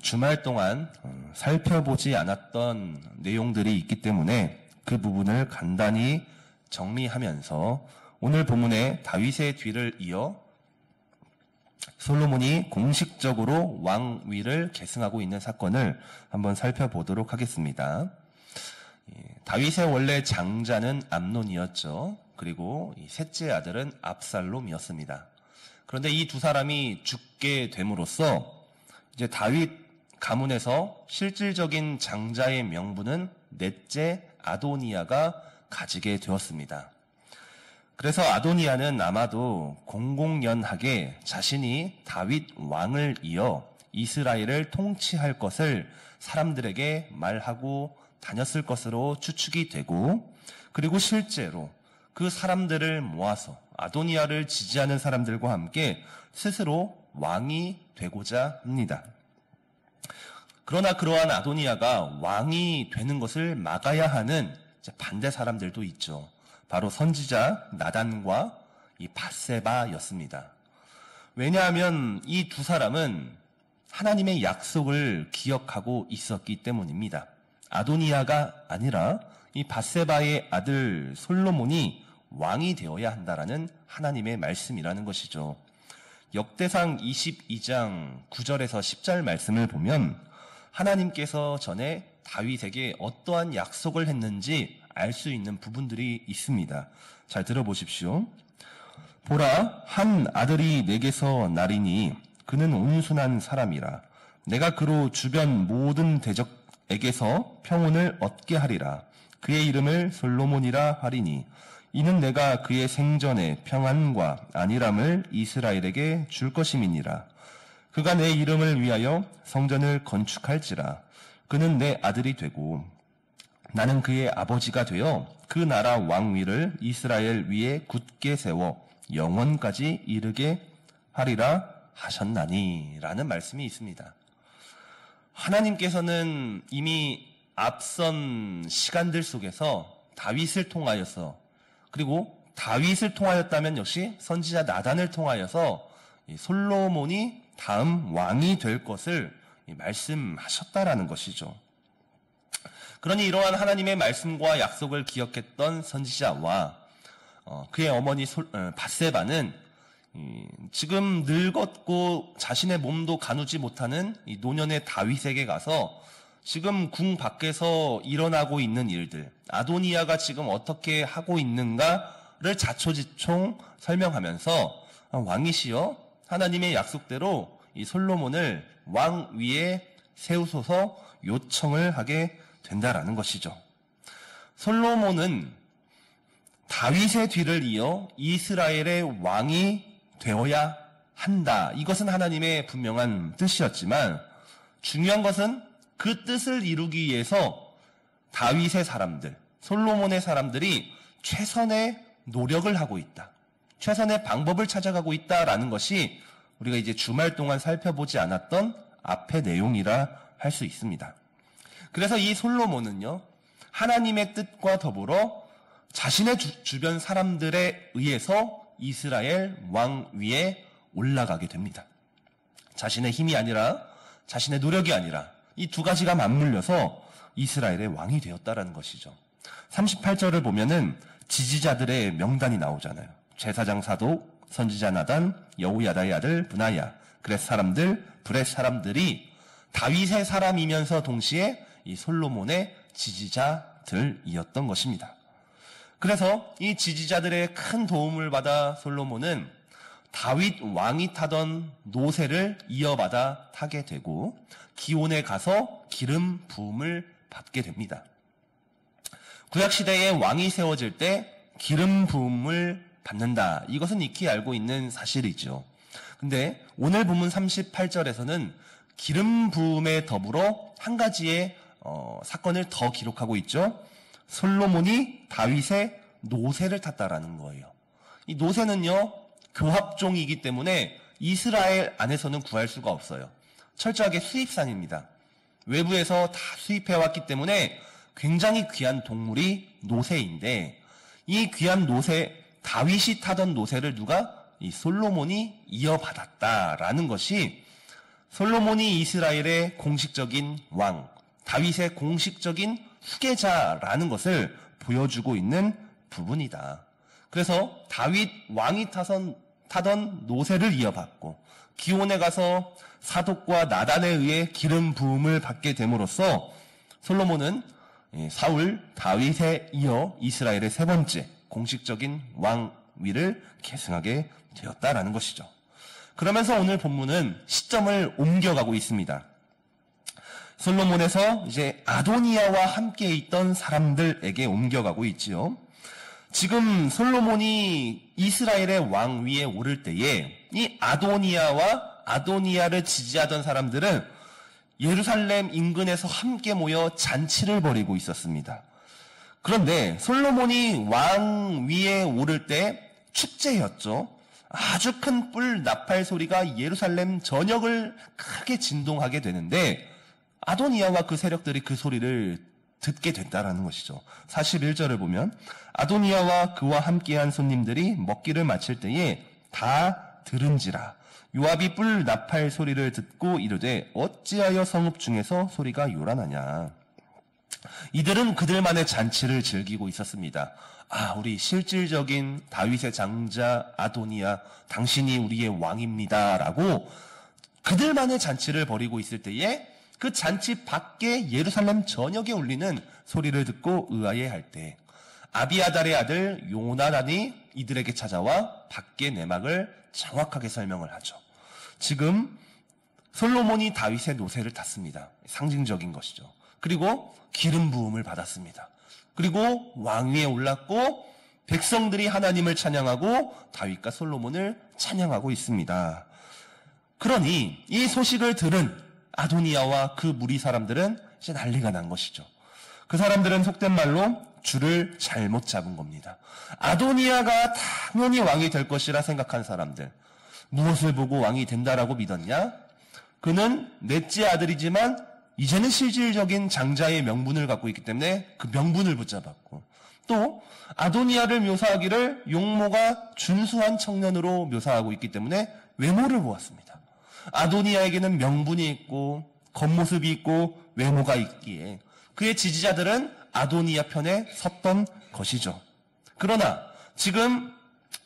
주말 동안 살펴보지 않았던 내용들이 있기 때문에 그 부분을 간단히 정리하면서 오늘 본문의 다윗의 뒤를 이어 솔로몬이 공식적으로 왕위를 계승하고 있는 사건을 한번 살펴보도록 하겠습니다. 다윗의 원래 장자는 암논이었죠. 그리고 셋째 아들은 압살롬이었습니다. 그런데 이 두 사람이 죽게 됨으로써 이제 다윗 가문에서 실질적인 장자의 명분은 넷째 아도니아가 가지게 되었습니다. 그래서 아도니아는 아마도 공공연하게 자신이 다윗 왕을 이어 이스라엘을 통치할 것을 사람들에게 말하고 다녔을 것으로 추측이 되고, 그리고 실제로 그 사람들을 모아서 아도니아를 지지하는 사람들과 함께 스스로 왕이 되고자 합니다. 그러나 그러한 아도니아가 왕이 되는 것을 막아야 하는 반대 사람들도 있죠. 바로 선지자 나단과 이 밧세바였습니다. 왜냐하면 이 두 사람은 하나님의 약속을 기억하고 있었기 때문입니다. 아도니아가 아니라 이 밧세바의 아들 솔로몬이 왕이 되어야 한다라는 하나님의 말씀이라는 것이죠. 역대상 22장 9절에서 10절 말씀을 보면 하나님께서 전에 다윗에게 어떠한 약속을 했는지 알 수 있는 부분들이 있습니다. 잘 들어보십시오. 보라, 한 아들이 내게서 나리니 그는 온순한 사람이라. 내가 그로 주변 모든 대적에게서 평온을 얻게 하리라. 그의 이름을 솔로몬이라 하리니 이는 내가 그의 생전에 평안과 안일함을 이스라엘에게 줄 것임이니라. 그가 내 이름을 위하여 성전을 건축할지라. 그는 내 아들이 되고 나는 그의 아버지가 되어 그 나라 왕위를 이스라엘 위에 굳게 세워 영원까지 이르게 하리라 하셨나니 라는 말씀이 있습니다. 하나님께서는 이미 앞선 시간들 속에서 다윗을 통하여서, 그리고 다윗을 통하였다면 역시 선지자 나단을 통하여서 솔로몬이 다음 왕이 될 것을 말씀하셨다라는 것이죠. 그러니 이러한 하나님의 말씀과 약속을 기억했던 선지자와 그의 어머니 밧세바는 지금 늙었고 자신의 몸도 가누지 못하는 이 노년의 다윗에게 가서 지금 궁 밖에서 일어나고 있는 일들, 아도니아가 지금 어떻게 하고 있는가를 자초지총 설명하면서 왕이시여 하나님의 약속대로 이 솔로몬을 왕 위에 세우소서 요청을 하게 된다라는 것이죠. 솔로몬은 다윗의 뒤를 이어 이스라엘의 왕이 되어야 한다. 이것은 하나님의 분명한 뜻이었지만 중요한 것은 그 뜻을 이루기 위해서 다윗의 사람들, 솔로몬의 사람들이 최선의 노력을 하고 있다. 최선의 방법을 찾아가고 있다라는 것이 우리가 이제 주말 동안 살펴보지 않았던 앞의 내용이라 할 수 있습니다. 그래서 이 솔로몬은요, 하나님의 뜻과 더불어 자신의 주변 사람들에 의해서 이스라엘 왕 위에 올라가게 됩니다. 자신의 힘이 아니라, 자신의 노력이 아니라 이 두 가지가 맞물려서 이스라엘의 왕이 되었다라는 것이죠. 38절을 보면은 지지자들의 명단이 나오잖아요. 제사장 사독, 선지자 나단, 여호야다의 아들 브나야, 그렛 사람들, 브렛 사람들이 다윗의 사람이면서 동시에 이 솔로몬의 지지자들이었던 것입니다. 그래서 이 지지자들의 큰 도움을 받아 솔로몬은 다윗 왕이 타던 노새를 이어받아 타게 되고 기온에 가서 기름 부음을 받게 됩니다. 구약시대에 왕이 세워질 때 기름 부음을 받는다. 이것은 익히 알고 있는 사실이죠. 근데 오늘 본문 38절에서는 기름 부음에 더불어 한 가지의 사건을 더 기록하고 있죠. 솔로몬이 다윗의 노새를 탔다라는 거예요. 이 노새는요, 교합종이기 때문에 이스라엘 안에서는 구할 수가 없어요. 철저하게 수입산입니다. 외부에서 다 수입해왔기 때문에 굉장히 귀한 동물이 노새인데, 이 귀한 노새, 다윗이 타던 노새를 누가? 이 솔로몬이 이어받았다라는 것이 솔로몬이 이스라엘의 공식적인 왕, 다윗의 공식적인 후계자라는 것을 보여주고 있는 부분이다. 그래서 다윗 왕이 타던 노새를 이어받고 기온에 가서 사독과 나단에 의해 기름 부음을 받게 됨으로써 솔로몬은 사울, 다윗에 이어 이스라엘의 세 번째 공식적인 왕위를 계승하게 되었다라는 것이죠. 그러면서 오늘 본문은 시점을 옮겨가고 있습니다. 솔로몬에서 이제 아도니아와 함께 있던 사람들에게 옮겨가고 있지요. 지금 솔로몬이 이스라엘의 왕위에 오를 때에 이 아도니아와 아도니아를 지지하던 사람들은 예루살렘 인근에서 함께 모여 잔치를 벌이고 있었습니다. 그런데 솔로몬이 왕위에 오를 때 축제였죠. 아주 큰 뿔 나팔 소리가 예루살렘 전역을 크게 진동하게 되는데 아도니아와 그 세력들이 그 소리를 듣게 됐다라는 것이죠. 41절을 보면 아도니아와 그와 함께한 손님들이 먹기를 마칠 때에 다 들은지라 요압이 뿔 나팔 소리를 듣고 이르되 어찌하여 성읍 중에서 소리가 요란하냐. 이들은 그들만의 잔치를 즐기고 있었습니다. 우리 실질적인 다윗의 장자 아도니아, 당신이 우리의 왕입니다. 라고 그들만의 잔치를 벌이고 있을 때에 그 잔치 밖에 예루살렘 전역에 울리는 소리를 듣고 의아해할 때 아비아달의 아들 요나단이 이들에게 찾아와 밖의 내막을 정확하게 설명을 하죠. 지금 솔로몬이 다윗의 노새를 탔습니다. 상징적인 것이죠. 그리고 기름 부음을 받았습니다. 그리고 왕위에 올랐고 백성들이 하나님을 찬양하고 다윗과 솔로몬을 찬양하고 있습니다. 그러니 이 소식을 들은 아도니아와 그 무리 사람들은 이제 난리가 난 것이죠. 그 사람들은 속된 말로 줄을 잘못 잡은 겁니다. 아도니아가 당연히 왕이 될 것이라 생각한 사람들, 무엇을 보고 왕이 된다라고 믿었냐? 그는 넷째 아들이지만 이제는 실질적인 장자의 명분을 갖고 있기 때문에 그 명분을 붙잡았고, 또 아도니아를 묘사하기를 용모가 준수한 청년으로 묘사하고 있기 때문에 외모를 보았습니다. 아도니아에게는 명분이 있고 겉모습이 있고 외모가 있기에 그의 지지자들은 아도니아 편에 섰던 것이죠. 그러나 지금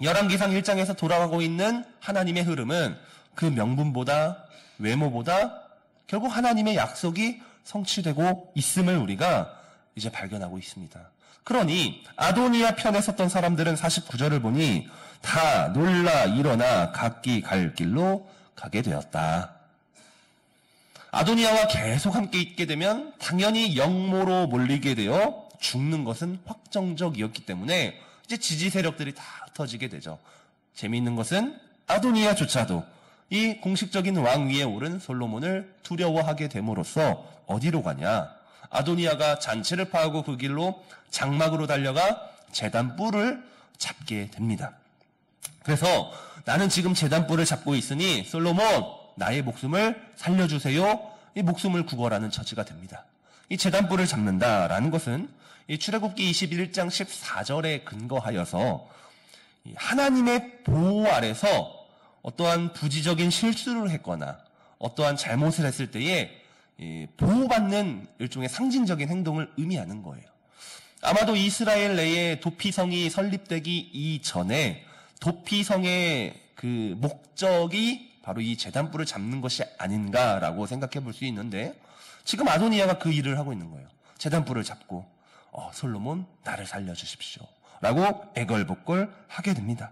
열왕기상 1장에서 돌아가고 있는 하나님의 흐름은 그 명분보다 외모보다 결국 하나님의 약속이 성취되고 있음을 우리가 이제 발견하고 있습니다. 그러니 아도니아 편에 섰던 사람들은 49절을 보니 다 놀라 일어나 각기 갈 길로 가게 되었다. 아도니아와 계속 함께 있게 되면 당연히 영모로 몰리게 되어 죽는 것은 확정적이었기 때문에 이제 지지 세력들이 다 흩어지게 되죠. 재미있는 것은 아도니아조차도 이 공식적인 왕위에 오른 솔로몬을 두려워하게 됨으로써 어디로 가냐? 아도니아가 잔치를 파하고 그 길로 장막으로 달려가 제단 뿔을 잡게 됩니다. 그래서 나는 지금 제단 뿔을 잡고 있으니 솔로몬 나의 목숨을 살려주세요. 이 목숨을 구걸하는 처지가 됩니다. 이 제단 뿔을 잡는다라는 것은 이 출애굽기 21장 14절에 근거하여서 하나님의 보호 아래서 어떠한 부지적인 실수를 했거나 어떠한 잘못을 했을 때에 보호받는 일종의 상징적인 행동을 의미하는 거예요. 아마도 이스라엘 내에 도피성이 설립되기 이전에 도피성의 그 목적이 바로 이 제단뿔을 잡는 것이 아닌가라고 생각해 볼 수 있는데 지금 아도니아가 그 일을 하고 있는 거예요. 제단뿔을 잡고 솔로몬 나를 살려주십시오 라고 애걸복걸 하게 됩니다.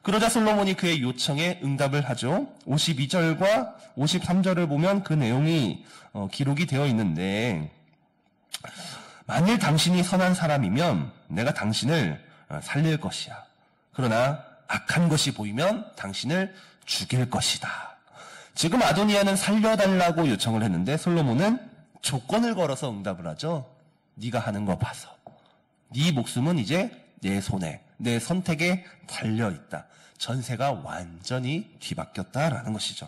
그러자 솔로몬이 그의 요청에 응답을 하죠. 52절과 53절을 보면 그 내용이 기록이 되어 있는데 만일 당신이 선한 사람이면 내가 당신을 살릴 것이야. 그러나 악한 것이 보이면 당신을 죽일 것이다. 지금 아도니아는 살려달라고 요청을 했는데 솔로몬은 조건을 걸어서 응답을 하죠. 네가 하는 거 봐서. 네 목숨은 이제 내 손에, 내 선택에 달려있다. 전세가 완전히 뒤바뀌었다라는 것이죠.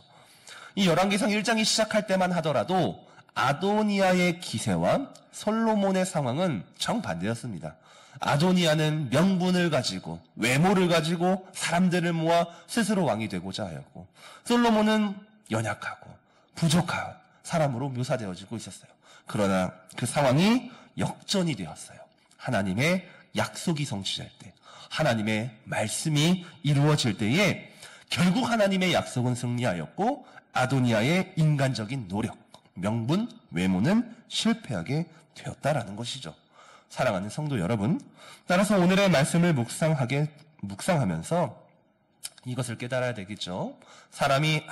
이 열왕기상 1장이 시작할 때만 하더라도 아도니아의 기세와 솔로몬의 상황은 정반대였습니다. 아도니아는 명분을 가지고 외모를 가지고 사람들을 모아 스스로 왕이 되고자 하였고 솔로몬은 연약하고 부족한 사람으로 묘사되어지고 있었어요. 그러나 그 상황이 역전이 되었어요. 하나님의 약속이 성취될 때, 하나님의 말씀이 이루어질 때에 결국 하나님의 약속은 승리하였고 아도니아의 인간적인 노력, 명분, 외모는 실패하게 되었다라는 것이죠. 사랑하는 성도 여러분, 따라서 오늘의 말씀을 묵상하면서 이것을 깨달아야 되겠죠. 사람이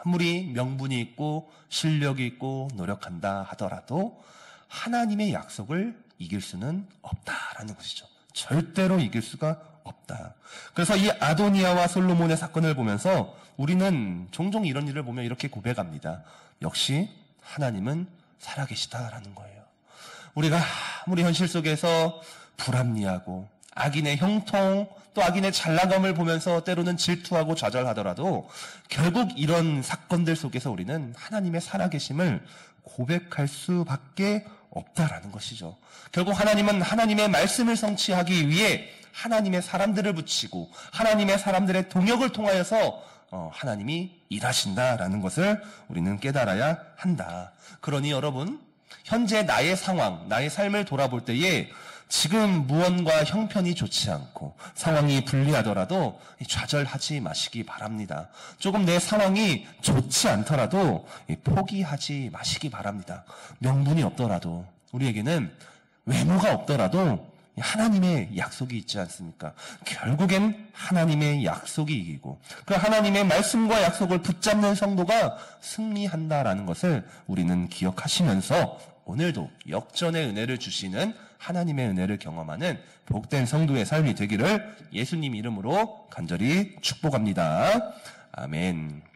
아무리 명분이 있고 실력이 있고 노력한다 하더라도 하나님의 약속을 이길 수는 없다라는 것이죠. 절대로 이길 수가 없다. 그래서 이 아도니아와 솔로몬의 사건을 보면서 우리는 종종 이런 일을 보면 이렇게 고백합니다. 역시 하나님은 살아계시다라는 거예요. 우리가 아무리 현실 속에서 불합리하고 악인의 형통 또 악인의 잘나감을 보면서 때로는 질투하고 좌절하더라도 결국 이런 사건들 속에서 우리는 하나님의 살아계심을 고백할 수밖에 없다라는 것이죠. 결국 하나님은 하나님의 말씀을 성취하기 위해 하나님의 사람들을 붙이고 하나님의 사람들의 동역을 통하여서 하나님이 일하신다라는 것을 우리는 깨달아야 한다. 그러니 여러분, 현재 나의 상황, 나의 삶을 돌아볼 때에 지금 무언가 형편이 좋지 않고 상황이 불리하더라도 좌절하지 마시기 바랍니다. 조금 내 상황이 좋지 않더라도 포기하지 마시기 바랍니다. 명분이 없더라도 우리에게는 외모가 없더라도 하나님의 약속이 있지 않습니까? 결국엔 하나님의 약속이 이기고 그 하나님의 말씀과 약속을 붙잡는 성도가 승리한다라는 것을 우리는 기억하시면서 오늘도 역전의 은혜를 주시는 하나님의 은혜를 경험하는 복된 성도의 삶이 되기를 예수님 이름으로 간절히 축복합니다. 아멘.